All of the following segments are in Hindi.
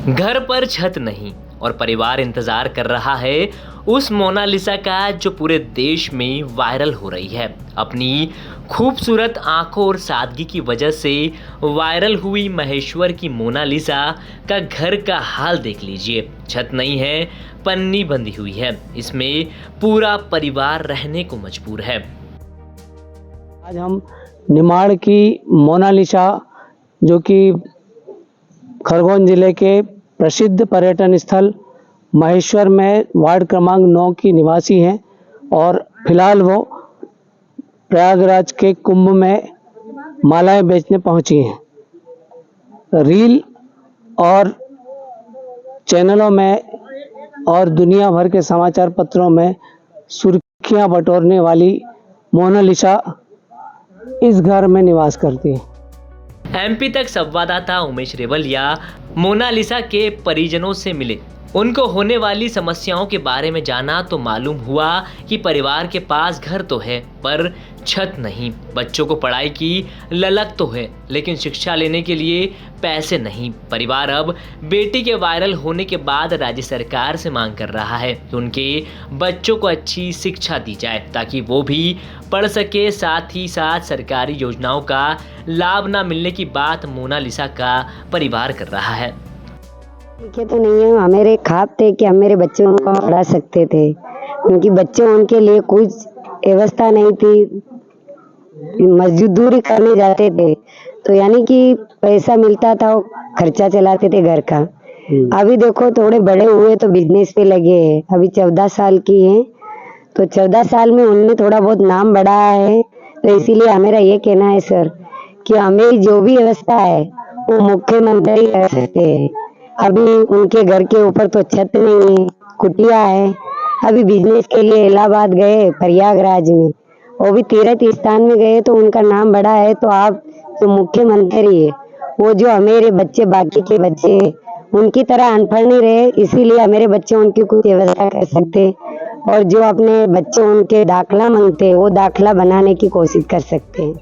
घर पर छत नहीं और परिवार इंतजार कर रहा है उस मोनालिसा का जो पूरे देश में वायरल हो रही है। अपनी खूबसूरत आंखों और सादगी की वजह से वायरल हुई महेश्वर की मोनालिसा का घर का हाल देख लीजिए। छत नहीं है, पन्नी बंधी हुई है, इसमें पूरा परिवार रहने को मजबूर है। आज हम निमाड़ की मोनालिसा जो कि खरगोन जिले के प्रसिद्ध पर्यटन स्थल महेश्वर में वार्ड क्रमांक 9 की निवासी हैं और फिलहाल वो प्रयागराज के कुंभ में मालाएं बेचने पहुंची हैं। रील और चैनलों में और दुनिया भर के समाचार पत्रों में सुर्खियां बटोरने वाली मोनालिसा इस घर में निवास करती है। एमपी तक संवाददाता उमेश रेवलिया मोनालिसा के परिजनों से मिले, उनको होने वाली समस्याओं के बारे में जाना तो मालूम हुआ कि परिवार के पास घर तो है पर छत नहीं। बच्चों को पढ़ाई की ललक तो है लेकिन शिक्षा लेने के लिए पैसे नहीं। परिवार अब बेटी के वायरल होने के बाद राज्य सरकार से मांग कर रहा है कि उनके बच्चों को अच्छी शिक्षा दी जाए ताकि वो भी पढ़ सके। साथ ही साथ सरकारी योजनाओं का लाभ न मिलने की बात मोनालिसा का परिवार कर रहा है। लिखे तो नहीं है, हमारे ख्वाब थे कि हम मेरे बच्चों को पढ़ा सकते थे। उनकी बच्चों उनके लिए कुछ व्यवस्था नहीं थी, मजदूरी करने जाते थे तो यानी कि पैसा मिलता था, वो खर्चा चलाते थे घर का। अभी देखो थोड़े बड़े हुए तो बिजनेस पे लगे हैं। अभी 14 साल की हैं तो 14 साल में उनने थोड़ा बहुत नाम बढ़ाया है। तो इसीलिए हमारा ये कहना है सर कि हमें जो भी व्यवस्था है वो मुख्यमंत्री कर सकते हैं। अभी उनके घर के ऊपर तो छत नहीं है, कुटिया है। अभी बिजनेस के लिए इलाहाबाद गए, प्रयागराज में, वो भी तीर्थ स्थान में गए तो उनका नाम बड़ा है। तो आप जो मुख्यमंत्री है वो जो हमारे बच्चे बाकी के बच्चे उनकी तरह अनपढ़ नहीं रहे, इसीलिए मेरे बच्चे उनकी कुछ व्यवस्था कर सकते और जो अपने बच्चे उनके दाखला मांगते वो दाखला बनाने की कोशिश कर सकते हैं।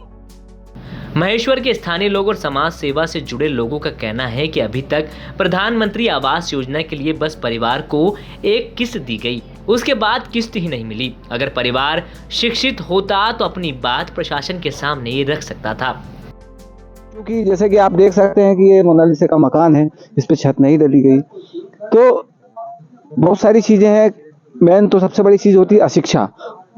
महेश्वर के स्थानीय लोग और समाज सेवा से जुड़े लोगों का कहना है कि अभी तक प्रधानमंत्री आवास योजना के लिए बस परिवार को एक किस्त दी गई, उसके बाद किस्त ही नहीं मिली। अगर परिवार शिक्षित होता तो अपनी बात प्रशासन के सामने रख सकता था। क्योंकि जैसे कि आप देख सकते हैं कि ये मोनालिसा का मकान है, इस पे छत नहीं डली गई, तो बहुत सारी चीजें हैं। मेन तो सबसे बड़ी चीज होती है अशिक्षा।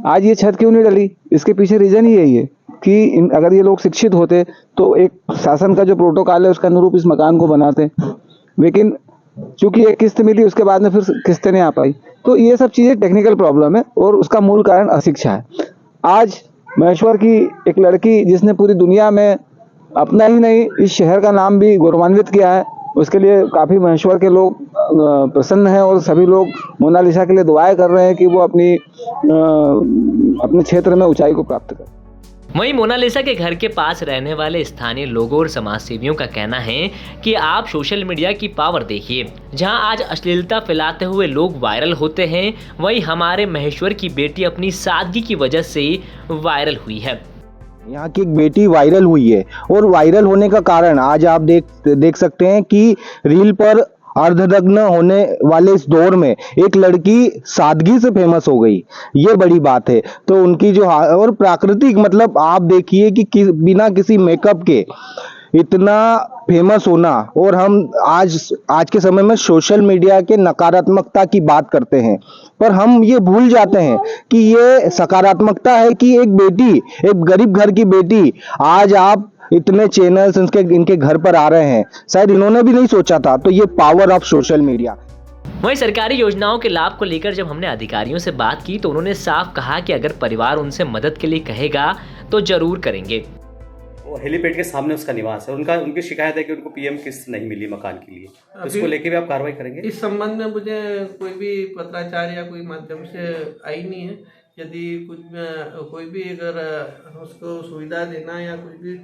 आज ये छत क्यों नहीं डली, इसके पीछे रीजन ही यही है कि अगर ये लोग शिक्षित होते तो एक शासन का जो प्रोटोकॉल है उसके अनुरूप इस मकान को बनाते। लेकिन चूंकि एक किस्त मिली उसके बाद में फिर किस्तें नहीं आ पाई, तो ये सब चीजें टेक्निकल प्रॉब्लम है और उसका मूल कारण अशिक्षा है। आज महेश्वर की एक लड़की जिसने पूरी दुनिया में अपना ही नहीं इस शहर का नाम भी गौरवान्वित किया है, उसके लिए काफी महेश्वर के लोग प्रसन्न हैं और सभी लोग मोनालिसा के लिए दुआएं कर रहे हैं कि वो अपने क्षेत्र में ऊंचाई को प्राप्त करें। वहीं मोनालिसा के घर के पास रहने वाले स्थानीय लोगों और समाजसेवियों का कहना है कि आप सोशल मीडिया की पावर देखिए, जहां आज अश्लीलता फैलाते हुए लोग वायरल होते हैं, वहीं हमारे महेश्वर की बेटी अपनी सादगी की वजह से वायरल हुई है। यहाँ की एक बेटी वायरल हुई है और वायरल होने का कारण आज आप देख सकते हैं कि रील पर अर्धनग्न होने वाले इस दौर में एक लड़की सादगी से फेमस हो गई, ये बड़ी बात है। तो उनकी जो और प्राकृतिक, मतलब आप देखिए कि बिना किसी मेकअप के इतना फेमस होना। और हम आज के समय में सोशल मीडिया के नकारात्मकता की बात करते हैं पर हम ये भूल जाते हैं कि ये सकारात्मकता है कि एक बेटी, एक गरीब घर की बेटी, आज आप इतने चैनल्स इनके घर पर आ रहे हैं, शायद इन्होंने भी नहीं सोचा था। तो ये पावर ऑफ सोशल मीडिया। वहीं सरकारी योजनाओं के लाभ को लेकर जब हमने अधिकारियों से बात की तो उन्होंने साफ कहा कि अगर परिवार उनसे मदद के लिए कहेगा तो जरूर करेंगे। वो हेलीपैड के सामने उसका निवास है, उनकी शिकायत है कि उनको पीएम किस्त नहीं मिली मकान के लिए। तो इसको लेके भी आप कार्रवाई करेंगे? इस संबंध में मुझे कोई भी पत्राचार या कोई माध्यम से आई नहीं है। यदि कोई भी अगर उसको सुविधा देना या कुछ भी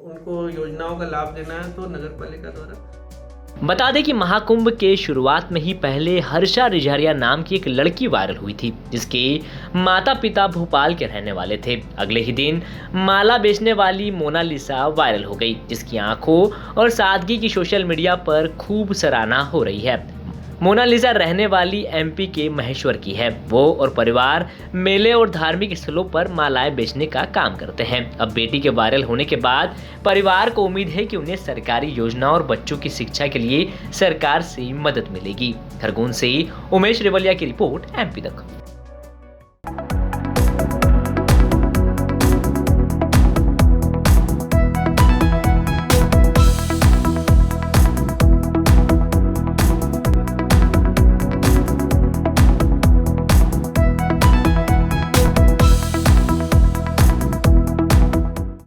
उनको योजनाओं का लाभ देना है तो नगर पालिका द्वारा बता दें कि महाकुंभ के शुरुआत में ही पहले हर्षा रिझारिया नाम की एक लड़की वायरल हुई थी, जिसके माता पिता भोपाल के रहने वाले थे। अगले ही दिन माला बेचने वाली मोनालिसा वायरल हो गई, जिसकी आंखों और सादगी की सोशल मीडिया पर खूब सराहना हो रही है। मोनालिसा रहने वाली एमपी के महेश्वर की है। वो और परिवार मेले और धार्मिक स्थलों पर मालाएं बेचने का काम करते हैं। अब बेटी के वायरल होने के बाद परिवार को उम्मीद है कि उन्हें सरकारी योजना और बच्चों की शिक्षा के लिए सरकार से मदद मिलेगी। खरगोन से उमेश रेवलिया की रिपोर्ट, एमपी तक।